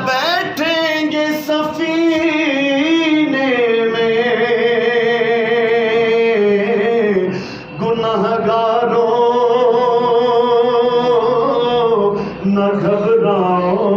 बैठेंगे सफीने में गुनहगारों, न घबराओ,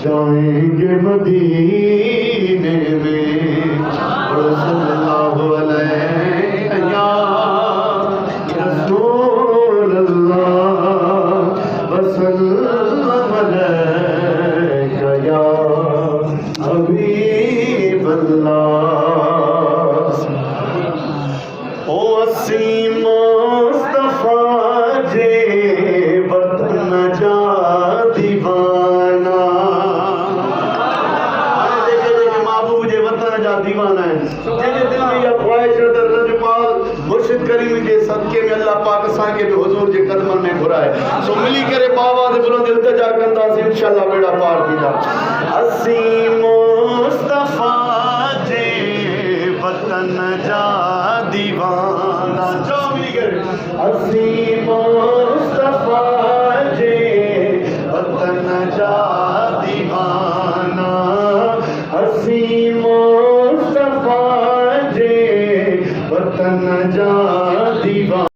जाएंगे मदीने में। सल्लल्लाहु अलैहि या रसूल अल्लाह वसल्लम अलैका या हबीब अल्लाह। ओ असीम मुस्तफा जे वतन जा दीवाना, देखे देखे महबूब जे वतन जा दीवाना है। जंहिंजे दिल में इहा ख्वाहिश है त रजपाल मुर्शिद करीम जे सदके में अल्लाह पाक असांखे बि हुज़ूर जे कदमनि में घुराए। सो मिली करे बाबा से बुलंद इल्तिजा कंदासीं, इंशाअल्लाह बेड़ा पार थींदा। असीम मुस्तफा जे वतन जा दीवाना, जो मिली करे असीम मुस्तफा जे वतन जा दीवाना, असीम मुस्तफा जे वतन जा दीवाना।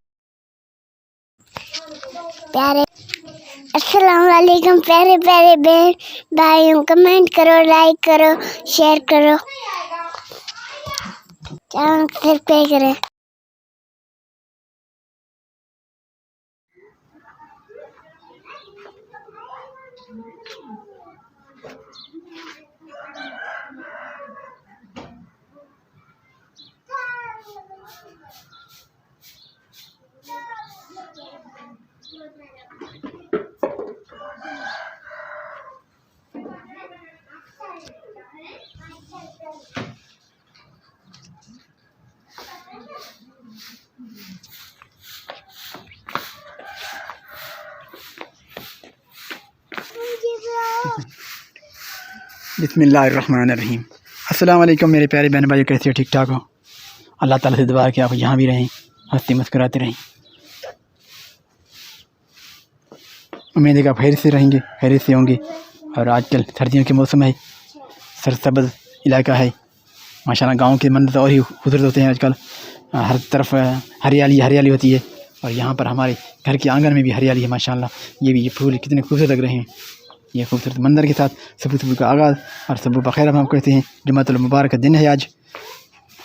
प्यारे अस्सलाम वालेकुम प्यारे प्यारे बहन भाइयों, कमेंट करो, लाइक करो, शेयर करो, चैनल सब्सक्राइब करें। बिस्मिल्लाहिर्रहमानिर्रहीम। अस्सलाम वालेकुम मेरे प्यारे बहन भाइयों, कैसे हो? ठीक ठाक हो? अल्लाह ताला से दुआ है कि आप यहाँ भी रहें, हंसते मुस्कुराते रहें। उम्मीद है कि आप खैरियत से रहेंगे, खैरियत से होंगे। और आजकल सर्दियों के मौसम है, सरसब्ज़ इलाका है माशाल्लाह। गाँव के मंजर और ही खूबसूरत होते हैं आजकल, हर तरफ हरियाली हरियाली होती है। और यहाँ पर हमारे घर के आंगन में भी हरियाली है माशाल्लाह। ये फूल कितने खूबसूरत लग रहे हैं। ये खूबसूरत मंजर के साथ सुबह सुबह का आगाज़ और सुबह बखैर हम कहते हैं। जुम्मतुल मुबारक का दिन है आज,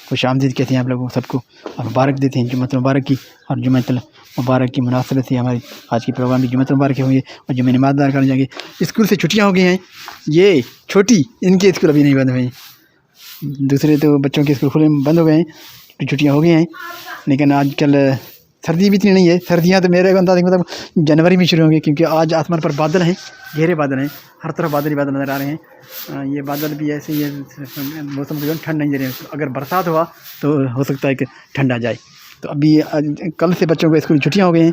खुश आमदीद कहते हैं आप लोगों सबको और मुबारक देते हैं जुम्मतुल मुबारक की। और जुम्मतुल मुबारक की मुनासिबत से हमारी आज की प्रोग्राम भी जुम्मतुल मुबारक हुई है और जुम्मे नमाज़ अदा करने जाएंगे। स्कूल से छुट्टियाँ हो गई हैं, ये छोटी इनके स्कूल अभी नहीं बंद हुए हैं। दूसरे तो बच्चों के स्कूल खुले बंद हो गए हैं, छुट्टियाँ हो गई हैं। लेकिन आजकल सर्दी भी इतनी नहीं है। सर्दियाँ तो मेरे अंदाज़ मतलब जनवरी में शुरू होंगी, क्योंकि आज आसमान पर बादल हैं, गहरे बादल हैं, हर तरफ बादल ही बादल नज़र आ रहे हैं। ये बादल भी ऐसे ही है, मौसम को ठंड नहीं दे रहे हैं। अगर बरसात हुआ तो हो सकता है कि ठंड आ जाए। तो अभी कल से बच्चों को स्कूल छुट्टियाँ हो गई हैं,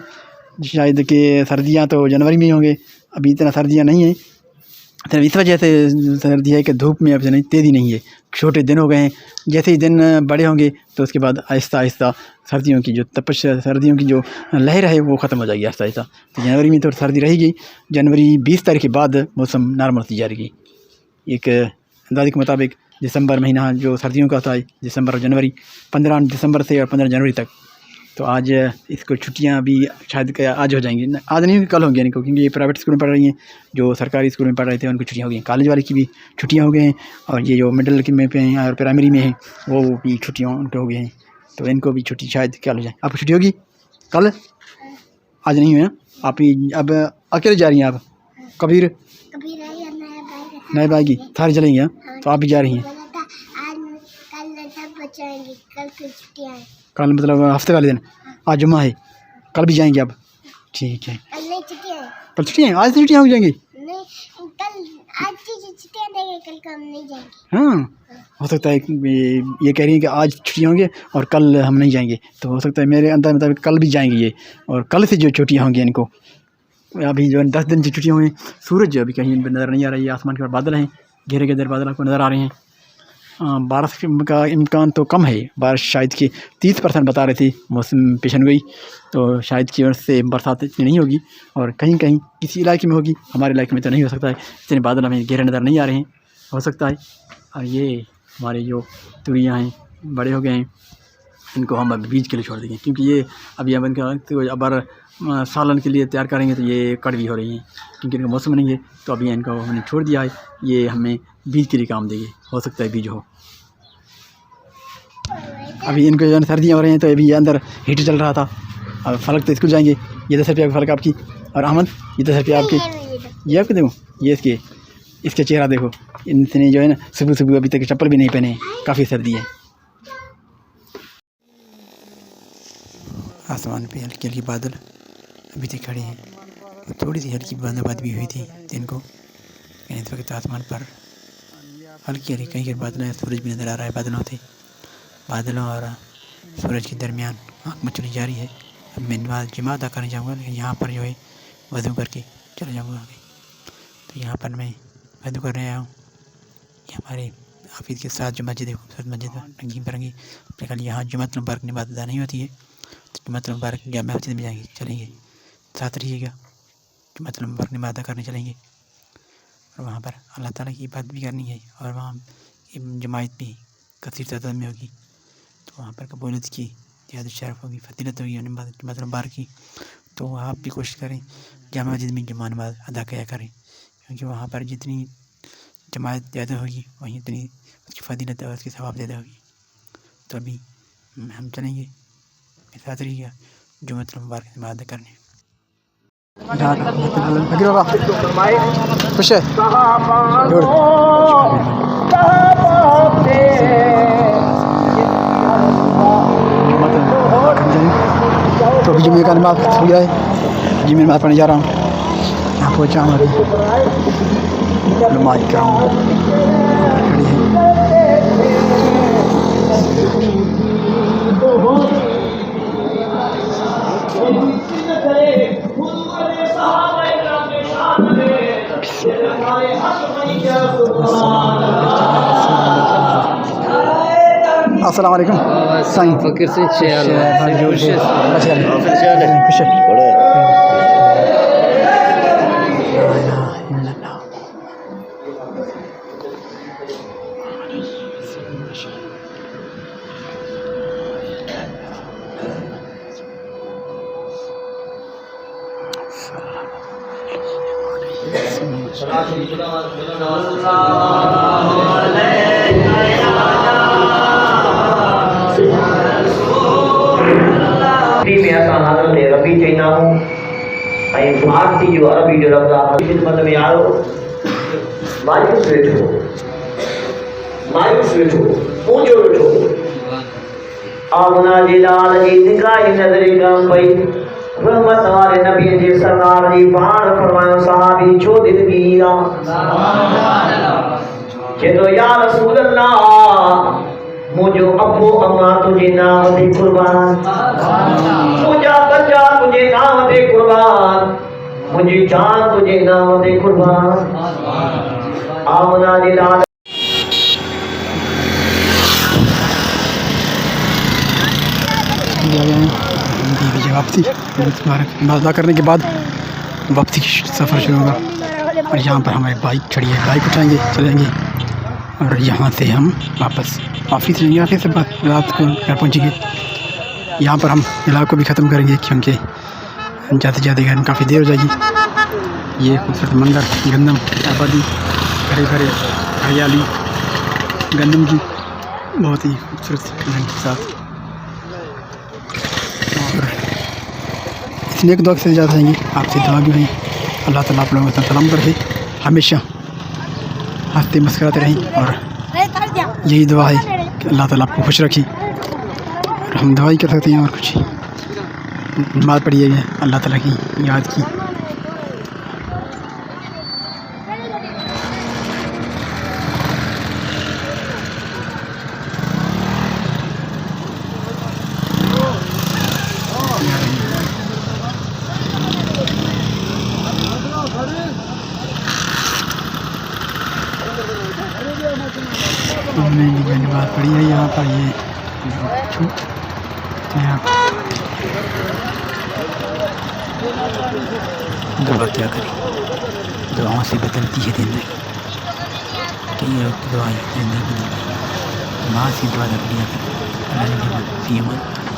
शायद कि सर्दियाँ तो जनवरी में ही होंगे। अभी इतना सर्दियाँ नहीं हैं, तो इस वजह से सर्दी है कि धूप में अब नहीं तेज़ी नहीं है, छोटे दिन हो गए हैं। जैसे ही दिन बड़े होंगे तो उसके बाद आहिस्ता आहिस्ता सर्दियों की जो तपश, सर्दियों की जो लहर है वो ख़त्म हो जाएगी आहिस्ता आहिस्ता। तो जनवरी में तो सर्दी रहेगी, जनवरी 20 तारीख के बाद मौसम नॉर्मल होती जाएगी। एक अंदाज़े के मुताबिक दिसंबर महीना जो सर्दियों का होता है, दिसंबर और जनवरी, 15 दिसंबर से और 15 जनवरी तक। तो आज इसको छुट्टियां भी शायद आज हो जाएंगी, आज नहीं कल होंगी इनको, क्योंकि ये प्राइवेट स्कूल में पढ़ रही हैं। जो सरकारी स्कूल में पढ़ रहे थे उनको छुट्टियां हो गई हैं, कॉलेज वाले की भी छुट्टियां हो गई हैं। और ये जो मिडिल के में पे हैं और प्राइमरी में हैं वो भी छुट्टियां उनको हो गई हैं। तो इनको भी छुट्टी शायद कल हो जाए। आपको छुट्टी होगी कल? आज नहीं हुई? आप ही अब अकेले जा रही हैं? आप कबीर नए बागी सारी चलेंगी? हाँ, तो आप भी जा रही हैं? कल मतलब हफ्ते वाले दिन, आज जुम्मा है, कल भी जाएंगे आप? ठीक है, कल छुट्टियाँ हैं, आज तो छुट्टियाँ हो जाएंगी। हाँ, हो सकता है ये कह रही हैं कि आज छुट्टियाँ होंगी और कल हम नहीं जाएंगे। तो हो सकता है मेरे अंदाज़ मुताबिक कल भी जाएंगे ये, और कल से जो छुट्टियाँ होंगी इनको। अभी जो 10 दिन की छुट्टियाँ हुई, सूरज अभी कहीं नज़र नहीं आ रही है, आसमान के ऊपर बादल हैं, घेरे घेरे बादल आपको नज़र आ रहे हैं। बारिश का इम्कान तो कम है। बारिश शायद कि 30% बता रहे थे मौसम पेशन गोई, तो शायद की वजह से बरसात इतनी नहीं होगी, और कहीं कहीं किसी इलाके में होगी, हमारे इलाके में तो नहीं हो सकता है। इतने बादल हमें गहरे नज़र नहीं आ रहे हैं, हो सकता है। और ये हमारे जो तुरियाँ हैं बड़े हो गए हैं, इनको हम अब बीज के लिए छोड़ देंगे, क्योंकि ये अभी हम इनका अबर सालन के लिए तैयार करेंगे तो ये कड़वी हो रही हैं, क्योंकि इनका मौसम नहीं है। तो अभी इनको हमने छोड़ दिया है, ये हमें बीज के लिए काम देंगे, हो सकता है बीज हो। अभी इनको जो सर्दियाँ हो रही हैं तो अभी ये अंदर हीटर चल रहा था। अब फलक तो स्कूल जाएंगे। ये 10 रुपये की फलक आपकी, और अहमद ये 10 रुपये आपके, ये आपको देखो, ये इसके चेहरा देखो, इनसे जो है ना सुबह सुबह अभी तक चप्पल भी नहीं पहने, काफ़ी सर्दी है। आसमान पे हल्की हल्की बादल अभी तक खड़े हैं, थोड़ी सी हल्की बूंदाबांदी भी हुई थी दिन को, लेकिन इस वक्त आसमान पर हल्की हल्की कहीं बादल है, सूरज भी नज़र आ रहा है बादलों और सूरज के दरमियान आँख मचली जा रही है। अब मैं नमाज जमा अदा करने जाऊँगा, लेकिन यहाँ पर जो है वज़ू करके चला जाऊँगा आगे। तो यहाँ पर मैं वज़ू करने आया हूँ। ये हमारे हाफिज़ के साथ जो मस्जिद है, खूबसूरत मस्जिद है, रंगी बिरंगी। कल यहाँ जुम्मत मुबारक नमाज अदा नहीं होती है, तो जुम्मत मुबारक जामा मस्जिद में जाएंगे, चलेंगे, साथ रहिएगा। जुम्मत मुबारक नमाज अदा करने चलेंगे, और वहाँ पर अल्लाह ताला की इबादत भी करनी है, और वहाँ जमायत भी कसीर तादाद में होगी, तो वहाँ पर कबूलियत की ज़्यादा शरफ होगी, फजीलत होगी जुम्मत मुबारक की। तो आप भी कोशिश करें जामा मस्जिद में जुम्मा नमाज अदा किया करें, क्योंकि वहाँ पर जितनी जमायत ज़्यादा होगी वहीं इतनी उसकी फजीलत और उसकी सवाब ज़्यादा होगी। तो अभी हम चलेंगे, मेरे साथ रहिएगा जुम्मत मुबारक नमाज अदा करने। खुश है तो अभी जुम्मे का नमाज हो गया है, जुम्मे नमाज पढ़ने जा रहा हूँ। यहाँ पहुँचा हूँ, नमाज क्या खड़ी अस्सलाम वालेकुम साईं फकीर से रबी चईंदा हूं ऐं फारसी जो अरबी जो लफ़्ज़ आहे ख़िदमत में आयो। मायूस वेठो ऊंचो वेठो आमना जे लाल जी निगाही नज़रे गम पई। रहमत वारे नबी जे सरकार जी पाण फरमायो सहाबी छो दिल गिरा चेतो या रसूल अल्लाह मुझो अबो अम्मा तुझे नाम ते कुर्बान, मुझा बच्चा तुझे नाम ते कुर्बान, मुझी जान तुझे नाम ते कुर्बान। आमना जे लाल वापसी अदा करने के बाद वापसी की सफ़र शुरू होगा। और यहाँ पर हमारी बाइक खड़ी है, बाइक उठाएंगे चलेंगे, और यहाँ से हम वापस ऑफिस जाएंगे। ऑफिस से रात को घर पहुँचेंगे। यहाँ पर हम इलाक़ को भी ख़त्म करेंगे, क्योंकि जाते जाते घर में काफ़ी देर हो जाएगी। ये खूबसूरत मंदिर गंदम आबादी, हरे भरे हरियाली गंदम की बहुत ही खूबसूरत के साथ, और इतने एक दुआ से जा जाएंगे। आपसे दुआ भी हुई, अल्लाह ताला आप लोगों को सलाम रहे, हमेशा हंसते मुस्कुराते रहें, और यही दुआ है कि अल्लाह ताला आपको खुश रखे। और हम दुआ ही कर सकते हैं, और कुछ नमाज़ पढ़िए अल्लाह ताला की याद की। हमने निगरानी बात पड़ी है यहाँ पर ये यहाँ दुआ क्या करें, दुआओं से बदलती है जिंदगी। कई लोग दुआएं जिंदगी बदल गई, माँ से दुआ रख लिया कर